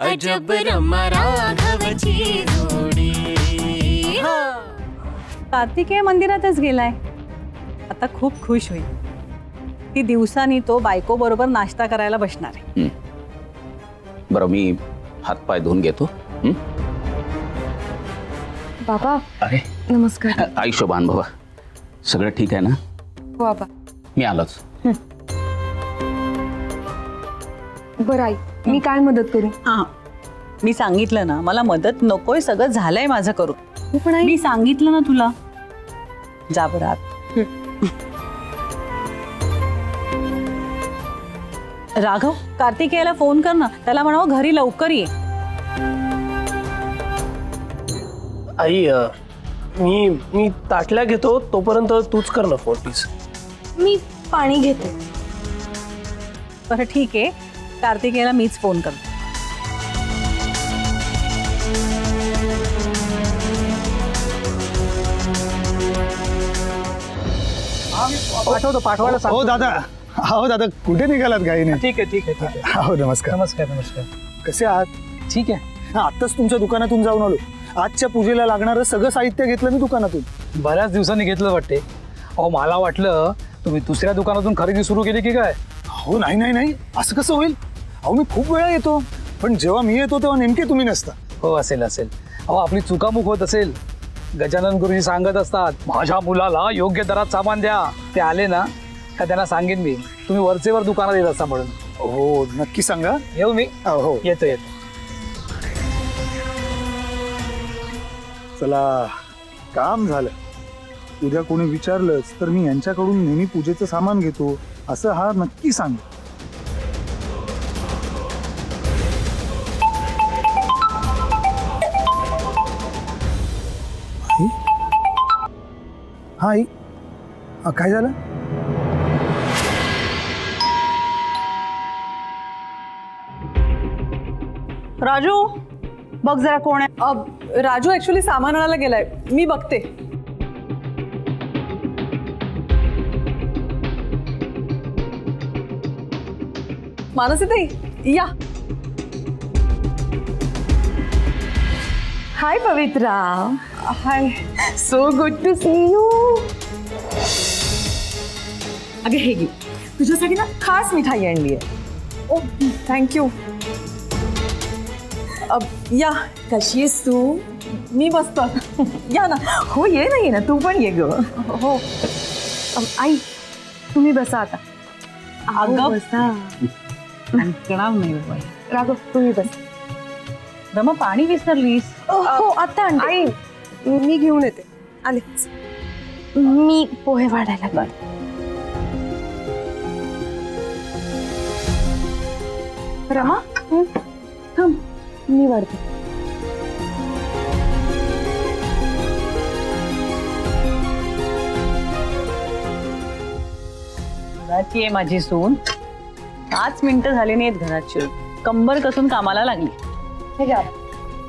अजब रमा राघवची जोडी। कार्तिकेय मंदिरातच गेलाय, आता खूप खुश होईल। ती दिवसानी तो बायको बरोबर नाश्ता करायला बसणार आहे। बरं, मी हातपाय धुवून घेतो। बाबा अरे नमस्कार। आयुष्यमान बाबा, सगळं ठीक आहे ना? बाबा मी आलोच। बरं आई, मी काय मदत करू? हा, मी सांगितलं ना, मला मदत नकोय, सगळं झालंय माझं करून। पण आई मी सांगितलं ना तुला, जा बरं आत। राघव, कार्तिकेयला फोन कर ना, त्याला म्हणावं घरी लवकर ये। आई मी ताटल्या घेतो, तोपर्यंत तूच कर ना फोन प्लीज। मी पाणी घेते। बरं ठीक आहे, कार्तिकेयला मीच फोन करते। पाठवतो, पाठवायला सांग। हो दादा, हो दादा, कुठे निघालात गाईने? ठीक आहे ठीक आहे ठीक आहे। हो नमस्कार। नमस्कार नमस्कार। कसे आहात? ठीक आहे। आत्ताच तुमच्या दुकानातून जाऊन आलो। आजच्या पूजेला लागणारं सगळं साहित्य घेतलं मी दुकानातून। बऱ्याच दिवसांनी घेतलं वाटते। अहो मला वाटलं तुम्ही दुसऱ्या दुकानातून खरेदी सुरू केली की काय? हो नाही नाही नाही, असं कसं होईल? अहो मी खूप वेळा येतो, पण जेव्हा मी येतो तेव्हा नेमके तुम्ही नसता। हो असेल असेल। अहो आपली चुकामुक होत असेल। गजानन गुरुजी सांगत असतात, माझ्या मुलाला योग्य दरात सामान द्या। ते आले ना का त्यांना सांगेन मी, तुम्ही वरचेवर दुकानात येत असता म्हणून। हो नक्की सांगा। येऊ मी? हो येतो येतो। चला, काम झालं। उद्या कोणी विचारलंच तर मी यांच्याकडून नेहमी पूजेचं सामान घेतो असं हा नक्की सांग। हा आई, काय झालं? राजू, बघ जरा कोण आहे। राजू ऍक्च्युली सामान आणायला गेलाय, मी बघते। मानसीताई या। Hi Pavitra. Hi. So good to see you. अगे हे घे, तुझ्यासाठी ना खास मिठाई आणली आहे। Oh thank you. या। कशी आहेस तू? मी मस्त। या ना। हो ये ना, ये ना, तू पण ये ग। हो आई तुम्ही बसा आता। अगं बसा। ऐकणार नाही बाबा। राघव तुम्ही बस। रमा, पाणी विसरलीस। हो आता आई, मी घेऊन येते, आलेच। मी पोहे वाढायला लागले। रमा थांब, मी वाढते। घराची आहे माझी सून, 5 मिनिटं झाली नाहीत घरात शिरून, कंबर कसून कामाला लागली। हे घ्या।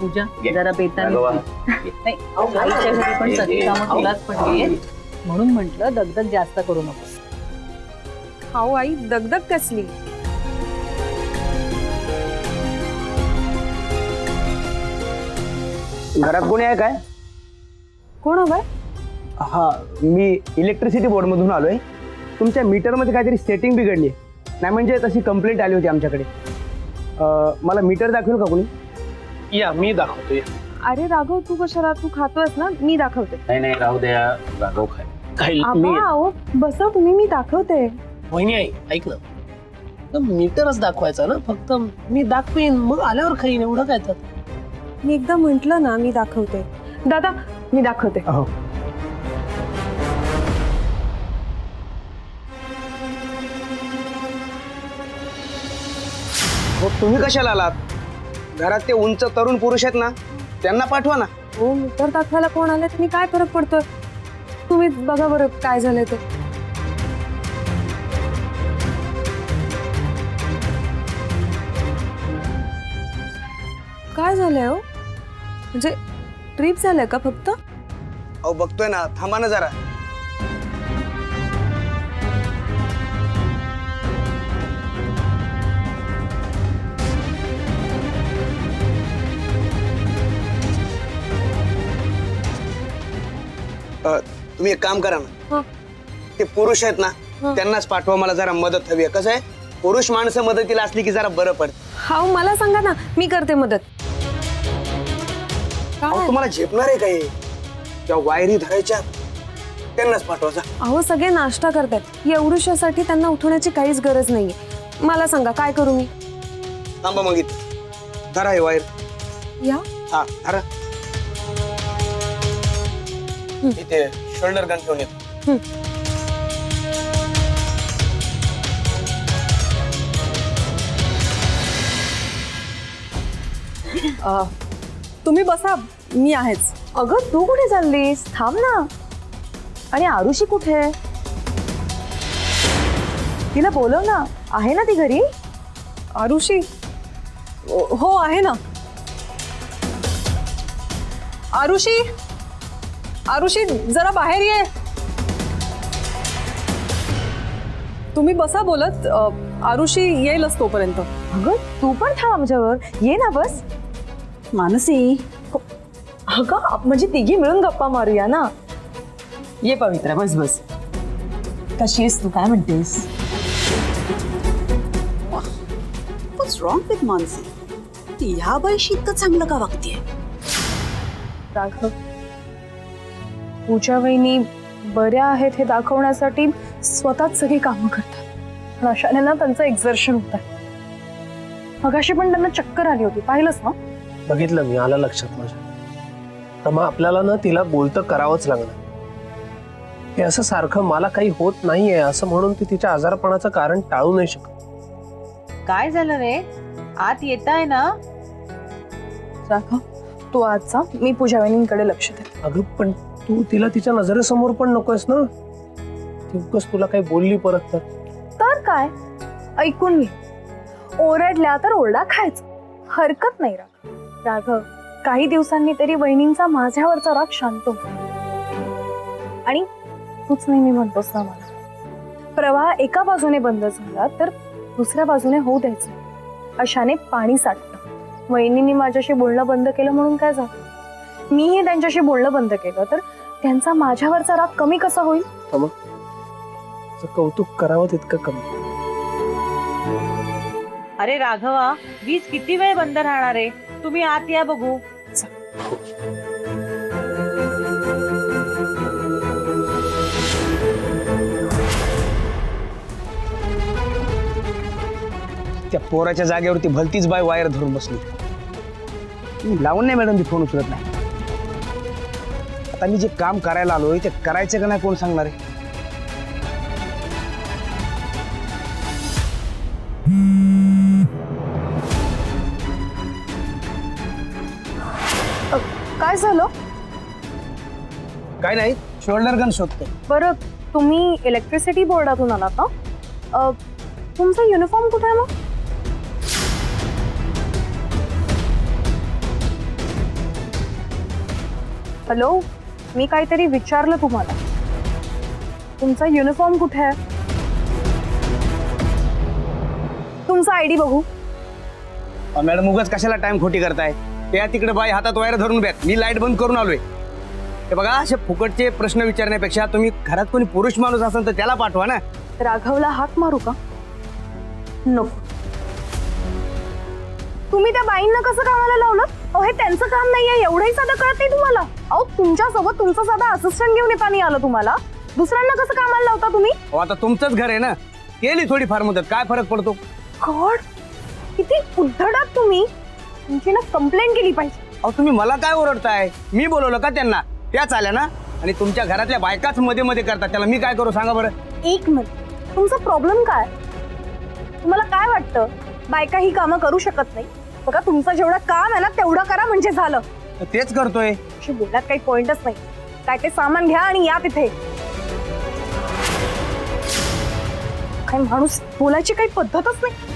पूजा जरा बेतानी नाही, आईच्या घरी पण सगळी कामं तुलाच पडली, म्हणून म्हटलं दगदग जास्त करू नकोस। खाऊ आई, दगदग कसली? घरात कोणी आहे काय? कोण हवंय? हा, मी इलेक्ट्रिसिटी बोर्डमधून आलोय। तुमच्या मीटरमध्ये काहीतरी सेटिंग बिघडली आहे। नाही म्हणजे तशी कंप्लेंट आली होती आमच्याकडे। मला मीटर दाखवेल का कोणी? या मी दाखवतो या। अरे राघव, तू कशाला? तू खातोयस ना, मी दाखवते। नाही नाही, राहू द्या, राघव खाय। काही मी बसा तुम्ही, मी दाखवते। वहिनी आई ऐक ना, तर मीटरच दाखवायचा ना फक्त। मी दाखवीन, मग आल्यावर खाईन, एवढं काय तर। मी एकदा म्हंटल ना, मी दाखवते। दादा मी दाखवते। हो। तुम्ही कशाला आलात? घरात ते उंच तरुण पुरुष आहेत ना, त्यांना पाठवा ना। हो, मीटर दाखवायला कोण आले तर मी काय फरक पडतोय? तुम्ही बघा बरं काय झालंय ते। काय झालंय हो? म्हणजे ट्रिप झालंय का फक्त? अहो बघतोय ना, थांबा ना जरा। तुम्ही एक काम करा ना, ते पुरुष आहेत ना त्यांनाच पाठवा, मला जरा मदत हवी आहे. कसं आहे, पुरुष माणसं मदतीला असली की जरा बरं पडतं. हा मला सांगा ना, मी करते मदत. अहो, तुम्हाला झेपणार आहे काय? त्या वायरी धरायच्या, त्यांनाच पाठवायचा. अहो सगळे नाश्ता करतात, एवढ्यासाठी त्यांना उठवण्याची काहीच गरज नाहीये. मला सांगा काय करू मी? थांबा मग इथं धरा हे वायर. या हा धरा. इथे शोल्डर गन ठेवून येतो. तुम्ही बसा, मी आहेच. अगं तू कुठे चाललीस? थांब ना. आणि आरुषी कुठे? तिला बोलव ना, आहे ना ती घरी? आरुषी? हो आहे ना. आरुषी, आरुषी जरा बाहेर ये. तुम्ही बसा बोलत, आरुषी येईलच तोपर्यंत. अगं तू पण थांब आमच्यावर, ये ना बस. मानसी, अगं म्हणजे तिघी मिळून गप्पा मारूया ना. ये पवित्रा, बस बस. कशी आहेस तू, काय म्हणतेस? What's wrong with Mansi? ती ह्या बाईशी इतकं चांगलं का वागतेय? राघव, पूजा वहिनी बऱ्या आहेत हे दाखवण्यासाठी स्वतःच सगळी कामं करतात. पण अशाने ना त्यांचं एक्झर्शन होत आहे. मगाशी पण त्यांना चक्कर आली होती, पाहिलंच ना? बघितलं मी, आलं लक्षात माझ्या. तर मग आपल्याला ना तिला बोलतं करावंच लागणार. हे असं सारखं मला काही होत नाहीये असं म्हणून ती तिच्या आजारपणाचं कारण टाळू नाही शकत. काय झालं रे? आत येत आहे ना? राघव, तू आजचा, मी पूजा वहिनींकडे लक्ष देते. अगं पण तू तिला तिच्या नजरेसमोर पण नकोयस ना. ती उगाच तुला काही बोलली परत तर काय, ऐकून घे. ओरडल्या तर ओरडा खायचा, हरकत नाही. राघव, काही दिवसांनी तरी वहिनींचा माझ्यावरचा राग शांत होतो. आणि तूच नेहमी म्हणतोस ना मला, प्रवाह एका बाजूने बंद झाला तर दुसऱ्या बाजूने होऊ द्यायचं. अशाने पाणी साठतं. वहिनींनी माझ्याशी बोलणं बंद केलं म्हणून काय झालं? मीही त्यांच्याशी बोलणं बंद केलं तर त्यांचा माझ्यावरचा राग कमी कसा होईल? कौतुक करावं तितकं कमी. अरे राघवा, वीज किती वेळ बंद राहणार आहे? तुम्ही आत या बघू. त्या पोराच्या जागेवरती भलतीच बाय वायर धरून बसली. मी लावून नाही मॅडम, ती फोन उचलत नाही. आता मी जे काम करायला आलोय ते करायचं का नाही कोण सांगणार आहे? काय झालं? काय नाही, शोल्डर गन शोधतो. बरं, तुम्ही इलेक्ट्रिसिटी बोर्डातून आलात ना? तुमचा युनिफॉर्म कुठे आहे मग? हॅलो, मी काहीतरी विचारलं तुम्हाला. तुमचा युनिफॉर्म कुठे आहे? तुमचा आयडी बघू. मॅडम उगाच कशाला टाइम खोटी करताय? त्या तिकडे बाई हातात वायर धरून बॅग, मी लाईट बंद करून आलोय. हे बघा, असे फुकटचे प्रश्न विचारण्यापेक्षा तुम्ही घरात कोणी पुरुष माणूस असेल तर त्याला पाठवा ना. राघवला हाक मारू का? नको. तुम्ही त्या बाईंना कसं कामाला लावलं? अहो, हे त्यांचं काम नाहीये, एवढंही साधं कळत नाही तुम्हाला? अहो, तुमच्यासोबत तुमचा साधा असिस्टंट घेऊन येता नाही आलं तुम्हाला. दुसऱ्यांना कसं कामाला लावता तुम्ही? आता तुमचंच घर आहे ना, केली थोडी फार मदत, काय फरक पडतो? गॉड, किती उद्धडात तुम्ही. तुमची ना कंप्लेंट केली पाहिजे. अहो, तुम्ही मला काय ओरडताय? मी बोलवलं का त्यांना? त्याच आल्या ना. आणि तुमच्या घरातल्या बायकाच मध्ये मध्ये करतात, त्याला मी काय करू सांगा बरं? एक मिनिट, तुमचा प्रॉब्लेम काय? तुम्हाला काय वाटतं बायका ही कामं करू शकत नाही? बघा, तुमचं जेवढं काम आहे ना तेवढं करा म्हणजे झालं. तेच करतोय. बोलण्यात काही पॉइंटच नाही. काय ते सामान घ्या आणि या तिथे. काही माणूस बोलायची काही पद्धतच नाही.